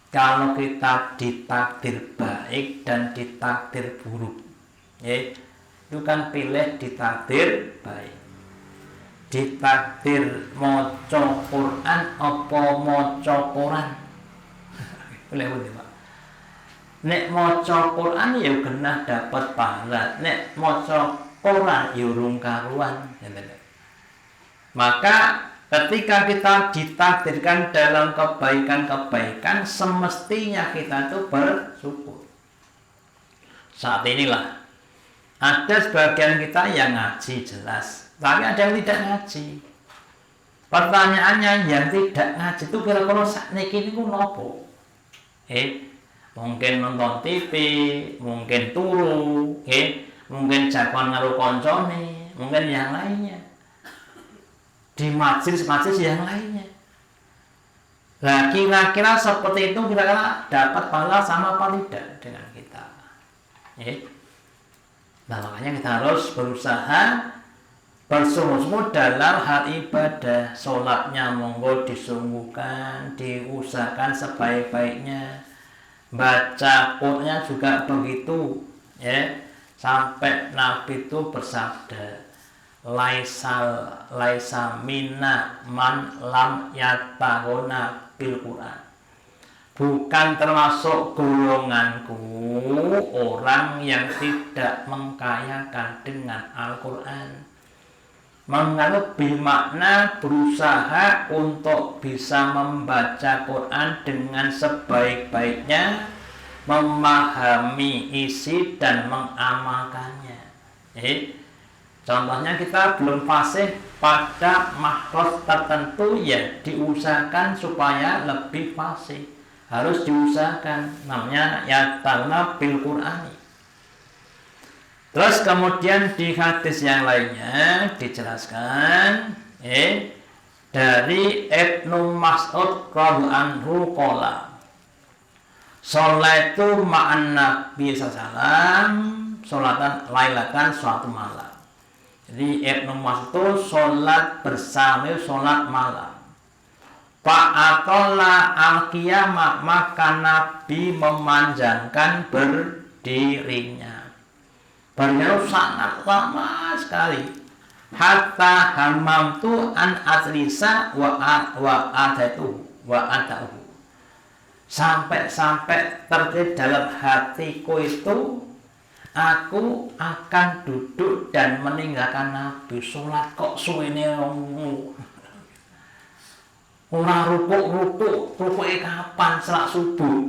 Kalau kita ditakdir baik dan ditakdir buruk, ya, itu kan pilih ditakdir baik. Ditakdir maca Quran apa maca Quran? Pilih pundi, Pak. Nek maca Quran ya genah dapat pahala, nek maca Quran ya urung karuan. Maka ketika kita ditakdirkan dalam kebaikan-kebaikan, semestinya kita itu bersyukur. Saat inilah ada sebagian kita yang ngaji jelas, tapi ada yang tidak ngaji. Pertanyaannya, yang tidak ngaji itu kira-kira sakniki niku napa? Mungkin nonton TV, mungkin turu, mungkin jagoan karo koncone, mungkin yang lainnya. Di majelis-majelis yang lainnya. Nah, kira-kira seperti itu kira-kira dapat pahala sama apa tidak dengan kita? Nah, makanya kita harus berusaha bersungguh-sungguh dalam hal ibadah. Sholatnya monggo disungguhkan, diusahakan sebaik-baiknya. Baca Qur'annya juga begitu, ya. Sampai Nabi itu bersabda, laisa minna man lam yatahuna bil Qur'an. Bukan termasuk golonganku orang yang tidak mengkayakan dengan Al-Qur'an. Menganut bermakna berusaha untuk bisa membaca Quran dengan sebaik-baiknya, memahami isi dan mengamalkannya. Contohnya kita belum fasih pada makhraj tertentu, ya diusahakan supaya lebih fasih. Harus diusahakan, namanya yata'na bil Qur'ani. Terus kemudian di hadis yang lainnya dijelaskan dari Ibnu Mas'ud radhiyallahu anhu qala sholaitu ma'an Nabi sallallahu sholatan lailatan suatu malam. Jadi Ibnu Mas'ud sholat bersama sholat malam. Fa'atolla al-qiyamah, maka Nabi memanjangkan berdirinya. Beliau sangat lama sekali. Hatta hamamtu an atrisa wa adatu. Sampai terjadi dalam hatiku itu, aku akan duduk dan meninggalkan Nabi. Sholat kok suwene ora rukuk kapan salat subuh.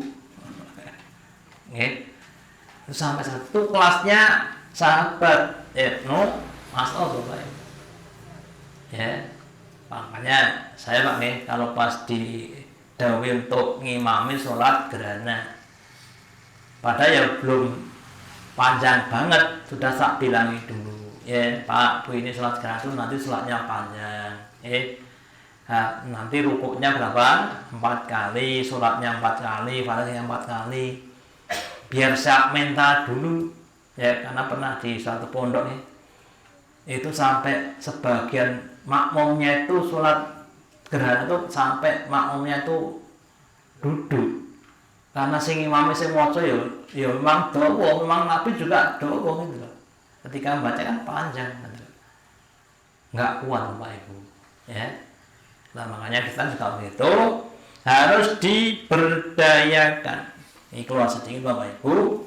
Sampai satu kelasnya sahabat Ibnu Mas'ud, ya. Makanya saya Pak nih kalau pas di dawuh untuk ngimami sholat gerhana, padahal ya belum panjang banget, sudah tak bilangi dulu, ya Pak Bu, ini sholat gerhana itu nanti sholatnya panjang, nanti rukuknya berapa? 4 kali, sholatnya 4 kali, fatihahnya 4 kali. Biar saya minta dulu, ya, karena pernah di suatu pondok nih, itu sampai sebagian makmumnya itu sholat gerhana itu sampai makmumnya itu duduk, karena sing imamnya sing maca ya memang dawa, memang Nabi juga dawa gitu loh. Ketika membaca kan panjang, gitu. Nggak kuat Bapak Ibu, ya. Nah makanya kita juga begitu, harus diberdayakan. Ini keluar sedikit Bapak Ibu,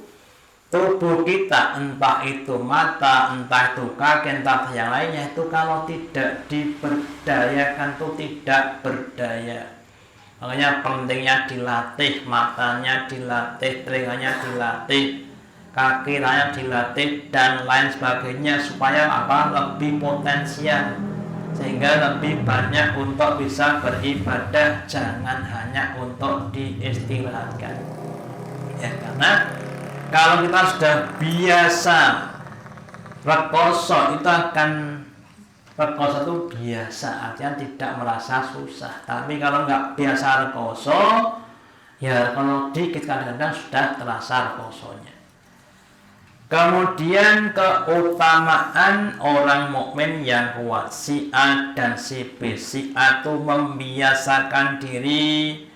tubuh kita, entah itu mata, entah itu kaki, entah yang lainnya, itu kalau tidak diberdayakan itu tidak berdaya. Makanya pentingnya dilatih, matanya dilatih, telinganya dilatih, kaki tangannya dilatih dan lain sebagainya supaya apa? Lebih potensial, sehingga lebih banyak untuk bisa beribadah, jangan hanya untuk diistirahatkan. Ya, karena kalau kita sudah biasa rekoso itu akan rekoso itu biasa, artinya tidak merasa susah. Tapi kalau nggak biasa rekoso, ya kalau dikit kadang-kadang sudah terasa rekosonya. Kemudian keutamaan orang mukmin yang kuat, si A dan si B. Si A itu membiasakan diri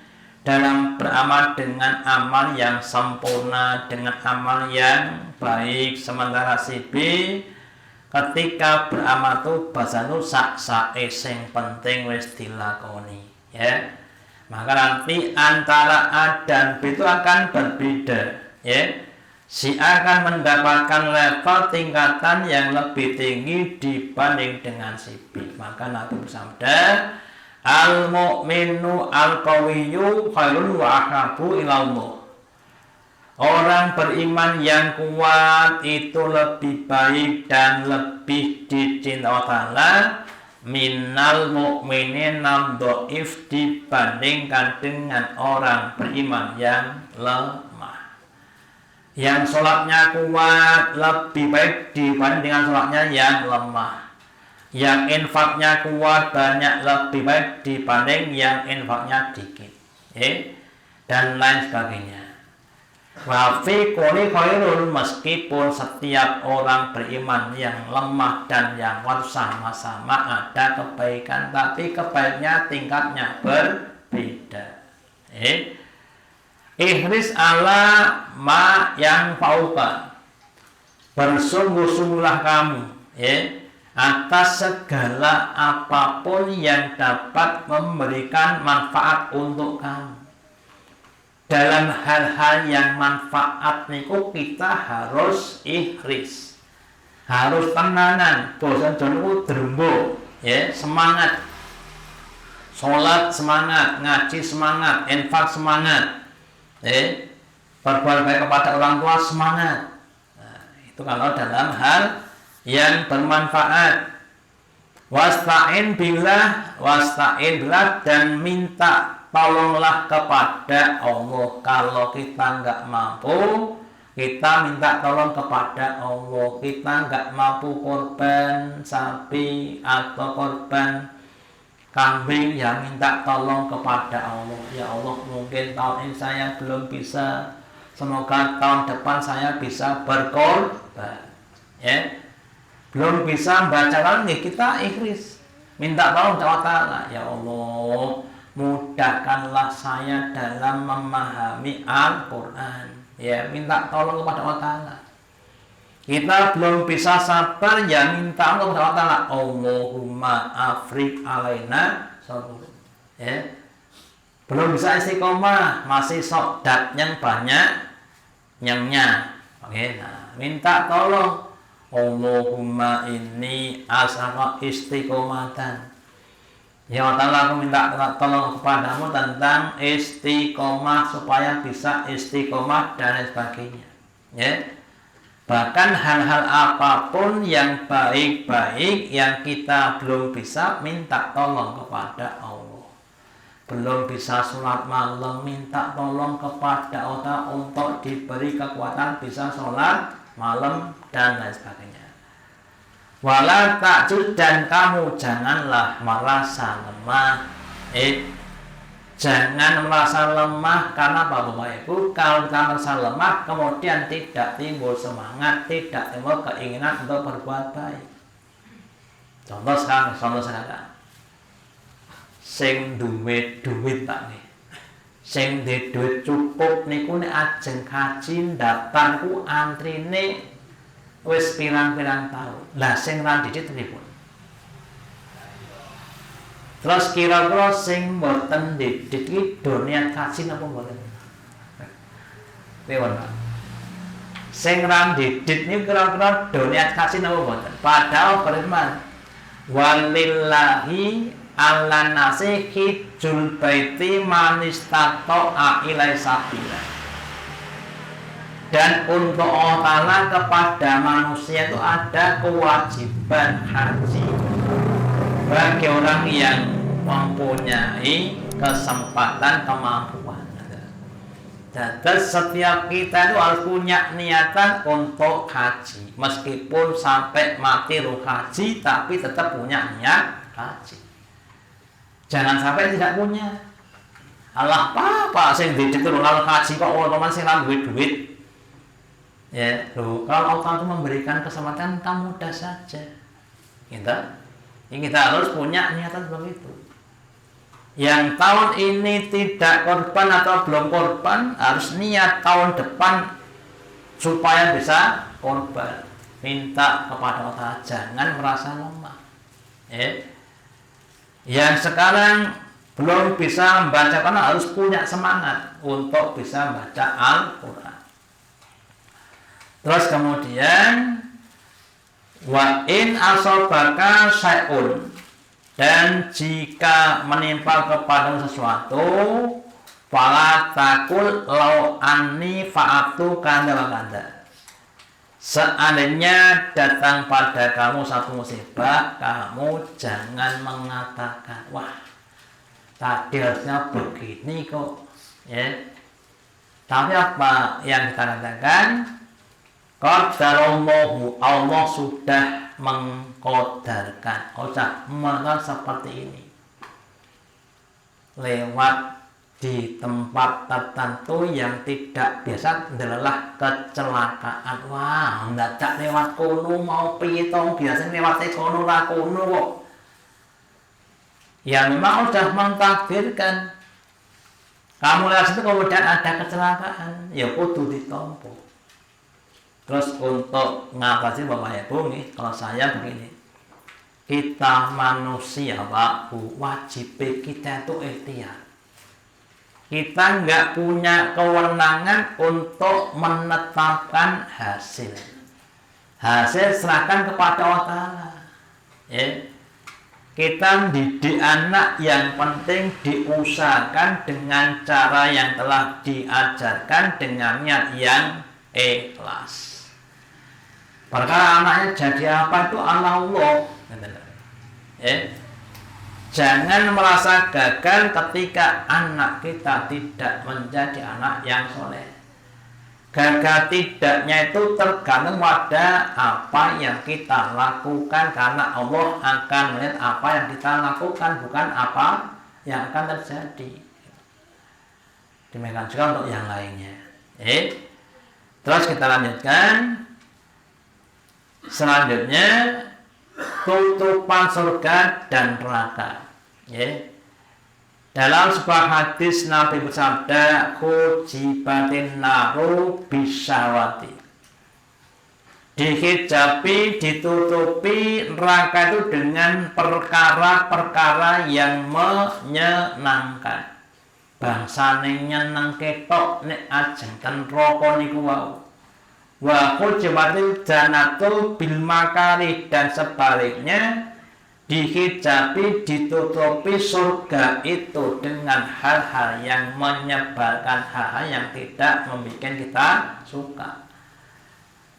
dalam beramal dengan amal yang sempurna, dengan amal yang baik. Sementara si B ketika beramal itu bahasa itu sak-sake sing penting wis dilakoni, ya. Maka nanti antara A dan B itu akan berbeda, ya. Si A akan mendapatkan level tingkatan yang lebih tinggi dibanding dengan si B. Maka Nabi bersabda, al-mu'minu al-qawiyyu khairun wa ahabbu ilallah. Orang beriman yang kuat itu lebih baik dan lebih dicintai Allah Ta'ala minal mu'minin dhaif dibandingkan dengan orang beriman yang lemah. Yang sholatnya kuat lebih baik dibanding dengan sholatnya yang lemah. Yang infaknya kuat banyak lebih baik dibanding yang infaknya dikit, dan lain sebagainya. Wa fi kulli khairun, meskipun setiap orang beriman yang lemah dan yang kuat sama-sama ada kebaikan, tapi kebaikannya tingkatnya berbeda. Ihris ala ma yang fauka, bersungguh-sungguhlah kamu atas segala apapun yang dapat memberikan manfaat untuk kamu. Dalam hal-hal yang manfaat niku kita harus ihris, harus tenanan, bosan jono drembo, semangat. Sholat semangat, ngaji semangat, infak semangat, berbuat baik kepada orang tua semangat. Nah, itu kalau dalam hal yang bermanfaat. Wasta'in billah dan minta tolonglah kepada Allah. Kalau kita nggak mampu, kita minta tolong kepada Allah. Kita nggak mampu korban sapi atau korban kambing, yang minta tolong kepada Allah. Ya Allah, mungkin tahun ini saya belum bisa, semoga tahun depan saya bisa berkorban. Belum bisa baca lagi, kita ikhlas minta tolong kepada Allah Ta'ala. Ya Allah, mudahkanlah saya dalam memahami Al-Quran, minta tolong kepada Allah Ta'ala. Kita belum bisa sabar, ya minta Allah kepada Allah Ta'ala. Allahumma afrik alaina sabr. Belum bisa istiqomah, masih sok dat yang banyak nyangnya. Nah, minta tolong. Allahumma inni as'aluka istiqomatan. Ya Allah, aku minta tolong kepadamu tentang istiqomah, supaya bisa istiqomah dan lain sebagainya. Bahkan hal-hal apapun yang baik-baik yang kita belum bisa, minta tolong kepada Allah. Belum bisa sholat malam, minta tolong kepada Allah untuk diberi kekuatan bisa sholat malam dan lain sebagainya. Wala ta'jud, dan kamu janganlah merasa lemah. Jangan merasa lemah, karena apa Bapak Ibu? Kalau kita merasa lemah, kemudian tidak timbul semangat, tidak timbul keinginan untuk berbuat baik. Contoh sekarang, sing duwe duit tak nih, sing duwe duit cukup niku nek ajeng kaji daftar ku antrine wis pirang-pirang tahun. Lah sing ra dicit pripun? Terus kira-kira sing mboten didit iki do niat kaji napa mboten? Piwon Pak? Sing ra didit niku kira-kira do niat kaji napa mboten? Padahal beriman walillahi 'alan nasi hijjul baiti man istata'a ilaihi sabila. Dan untuk Allah Ta'ala kepada manusia itu ada kewajiban haji bagi orang yang mempunyai kesempatan kemampuan. Jadi setiap kita itu harus punya niatan untuk haji, meskipun sampai mati ruh haji, tapi tetap punya niat haji. Jangan sampai tidak punya. Allah apa sing didik itu lalu haji kok orang sing lan duit. Ya, loh, kalau Allah itu memberikan kesempatan kamu mudah saja. Kita harus punya niatan begitu. Yang tahun ini tidak korban atau belum korban, harus niat tahun depan supaya bisa korban. Minta kepada Allah, jangan merasa lemah. Yang sekarang belum bisa membaca, karena harus punya semangat untuk bisa membaca Al-Quran. Terus kemudian wa in asobaka syai'un, dan jika menimpa kepada sesuatu, fala takul lau anni fa'atu kanda wa kanda. Seandainya datang pada kamu satu musibah, kamu jangan mengatakan, wah tadi harusnya begini kok, ya. Tapi apa yang kita katakan? Qadarallahu, Allah sudah mengkodarkan. Maka seperti ini, lewat di tempat tertentu yang tidak biasa adalah kecelakaan. Wah, ndadak lewat kono mau piye to, biasa lewat kono ra kono kok. Ya memang sudah mentakdirkan. Kamu lewat situ kemudian ada kecelakaan, ya kudu ditompo. Terus untuk ngatasi Bapak Ibu nih, kalau saya begini, kita manusia Pak, wajib kita itu ikhtiar. Kita nggak punya kewenangan untuk menetapkan hasil. Hasil serahkan kepada Allah Ta'ala. Ya. Kita didik anak, yang penting diusahakan dengan cara yang telah diajarkan dengan niat yang ikhlas. Perkara anaknya jadi apa itu Allah. Jangan merasa gagal ketika anak kita tidak menjadi anak yang soleh. Gagal tidaknya itu tergantung pada apa yang kita lakukan, karena Allah akan melihat apa yang kita lakukan, bukan apa yang akan terjadi. Demikian juga untuk yang lainnya. Terus kita lanjutkan. Selanjutnya, tutupan surga dan neraka. Dalam sebuah hadis Nabi bersabda, hujibatin naru bisyawati. Dihijabi, ditutupi neraka itu dengan perkara-perkara yang menyenangkan. Bangsane nyeneng ketok nek ajeng ten neraka niku wae. Wa hujibatil jannatu bil makari, dan sebaliknya dihijabi, ditutupi surga itu dengan hal-hal yang menyebalkan, hal-hal yang tidak membuat kita suka.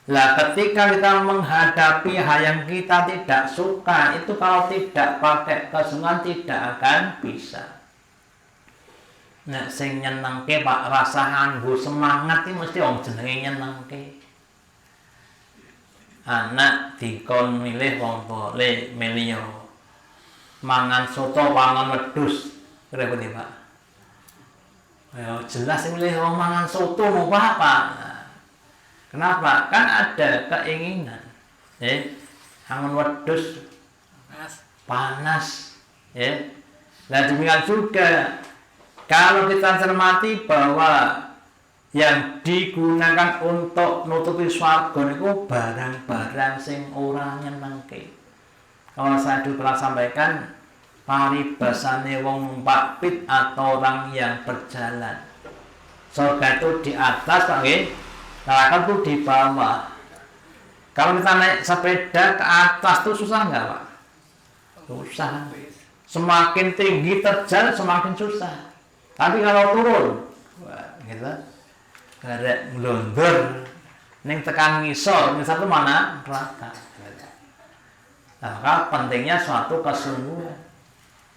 Lah ketika kita menghadapi hal yang kita tidak suka, itu kalau tidak pakai kesungguhan tidak akan bisa. Nek sing nyenengke Pak, rasa anggo semangat iki mesti wong jenenge nyenengke. Anak dikon milih wong tuane milih mangan soto pangan wedhus, kira pundi Pak? Ya jelas milih wong mangan soto mau apa? Kenapa? Kan ada keinginan, mangan wedhus panas, Nah demikian juga kalau kita cermati bahwa yang digunakan untuk nutupi swarga itu barang-barang sing ora nyenengke. Kalau saya dulu pernah sampaikan, paribasane wong numpak pit atau orang yang berjalan. Surga itu di atas, Pak nggih. Neraka itu di bawah. Kalau kita naik sepeda ke atas itu susah nggak, Pak? Susah. Semakin tinggi terjal semakin susah. Tapi kalau turun, wah, gitu, ada ngelondur, neng tekan ngisor itu mana? Neraka. Nah, maka pentingnya suatu kesungguhan.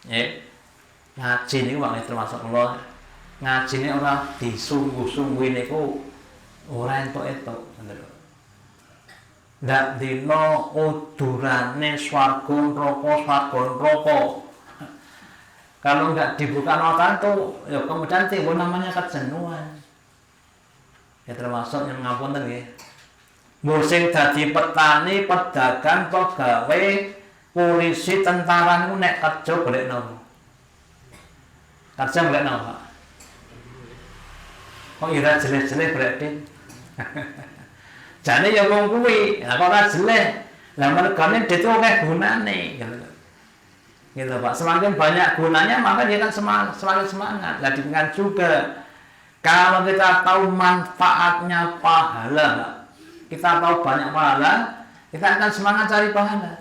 Ya, ngaji ini wong termasuk Allah. Ngaji ini orang disungguh-sungguh ini ku orang itu. Ndak dino udurane swarga neraka. Kalau nggak dibuka nota tuh, ya kemudian timbul namanya kejenuhan. Ya termasuk yang ngapunten nggih. Musim dadi petani, pedagang, pegawai, polisi, tentara niku nek kerja golek nopo? Kerja golek nopo? Kok ora jeleh-jeleh berarti? Jane ya wong kuwi, lah kok ora jeleh. Lah mergane dit akeh gunane gitu Pak. Semakin banyak gunanya maka dia kan semakin semangat. Lah dengan juga kalau kita tahu manfaatnya pahala, Pak. Kita tahu banyak pahala, kita akan semangat cari pahala.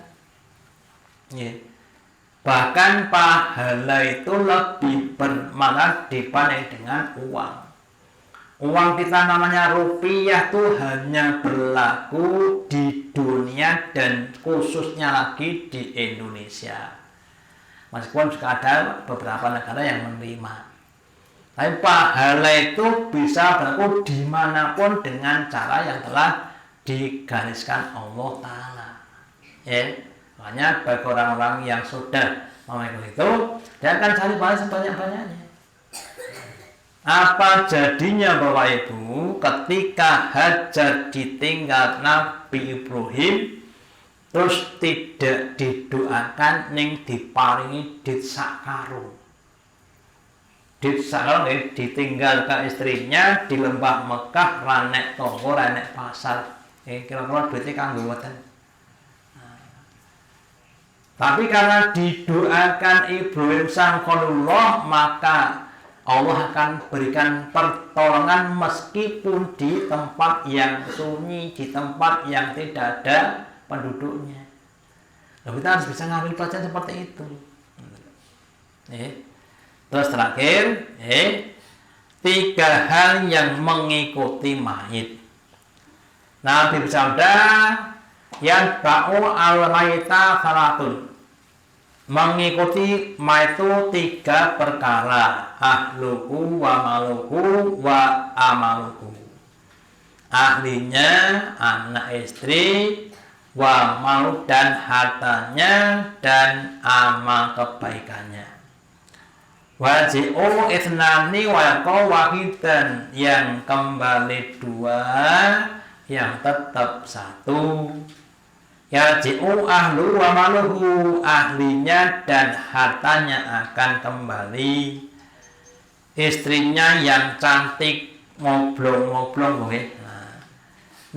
Yeah. Bahkan pahala itu lebih bermanfaat dibanding dengan uang. Uang kita namanya rupiah tuh hanya berlaku di dunia dan khususnya lagi di Indonesia. Meskipun juga ada beberapa negara yang menerima. Tapi pahala itu bisa berlaku dimanapun dengan cara yang telah digariskan Allah Ta'ala. Ya, makanya bagi orang-orang yang sudah memiliki itu, dia akan cari pahala sebanyak-banyaknya. Apa jadinya Bapak Ibu ketika Hajar ditinggal Nabi Ibrahim terus tidak didoakan ning diparingi dit sakarung. Dit sakarung ditinggal ke istrinya di lembah Mekah ranek tonggo ranek pasar. Kira-kira duitnya kanggo mboten. Tapi karena didoakan Ibrahim sang Khalilullah maka Allah akan berikan pertolongan meskipun di tempat yang sunyi, di tempat yang tidak ada penduduknya. Nah, kita harus bisa ngambil pelajaran seperti itu. Terus terakhir, 3 hal yang mengikuti mayit. Nabi bersabda, yang ba'u al-mayta salatun. Mengikuti itu 3 perkara, ahluhu wa maluhu wa amaluhu. Ahlinya anak istri, wa malu dan hartanya dan amal kebaikannya. Waji'u ithnani wa yaqau wahidan, yang kembali 2, yang tetap 1. Yarji'u ahlu wa maluhu, ahlinya dan hartanya akan kembali. Istrinya yang cantik ngoblong-ngoblong nggih. Nah,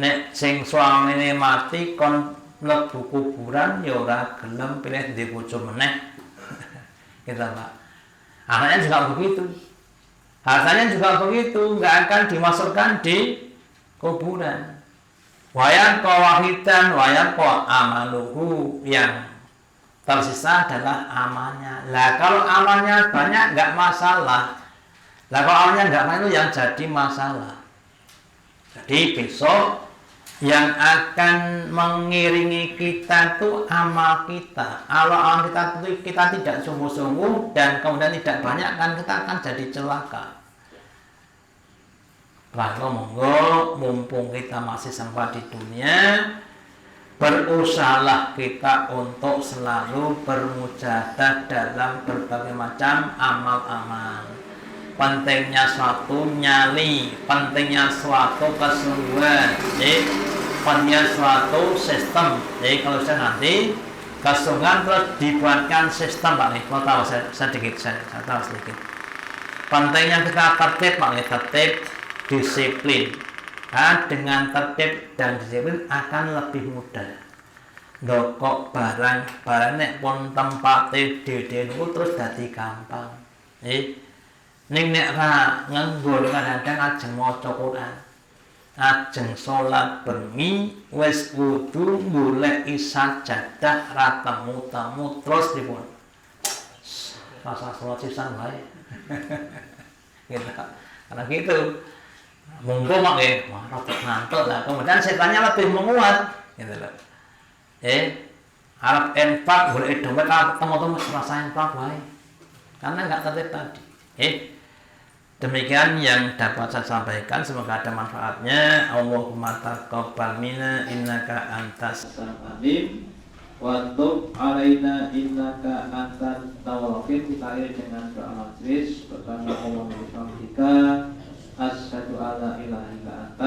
nek sing suamine mati kon mlebu kuburan ya ora gelem pilih ndek bojo meneh. Gitu Pak. Anaknya juga begitu. Hartanya juga begitu, enggak akan dimasukkan di kuburan. Wayan kawahidan wayan amaluhu, yang tersisa adalah amalnya. Lah kalau amalnya banyak nggak masalah. Lah kalau amalnya nggak banyak itu yang jadi masalah. Jadi besok yang akan mengiringi kita itu amal kita. Kalau amal kita tidak sungguh-sungguh dan kemudian tidak banyak, kan kita akan jadi celaka. Lalu monggo mumpung kita masih sempat di dunia, berusahalah kita untuk selalu bermujahadah dalam berbagai macam amal-amal. Pentingnya suatu nyali, pentingnya suatu kesungguhan, pentingnya suatu sistem. Jadi kalau saya nanti kesungguhan terus dibuatkan sistem Pak nih, mau tahu saya tahu sedikit. Pentingnya kita tertib Pak nih, tertib, disiplin. Nah, dengan tertib dan disiplin akan lebih mudah. Ndokok barang nek pun tempate dhewe terus dadi gampang. Ning nek ra nganggo kadang ajeng maca Quran, ajeng salat bengi wis kudu golek sajadah ra temu terus dipun rasa sholat sisan wae. Gitu. Karena gitu. Monggo mak nggih, rada ngantuk lah. Kemudian setannya lebih menguat, gitu loh. Arab infak boleh dompet temu-temu rasa infak wae. Karena enggak tertib tadi. Demikian yang dapat saya sampaikan, semoga ada manfaatnya. Allahumma taqabbal minna innaka antas sami'ul wa tub alaina innaka antat tawwabur rahim. Kita akhiri dengan doa majlis. Pertama, Allahumma bihamdika asyhadu alla ilaha illa anta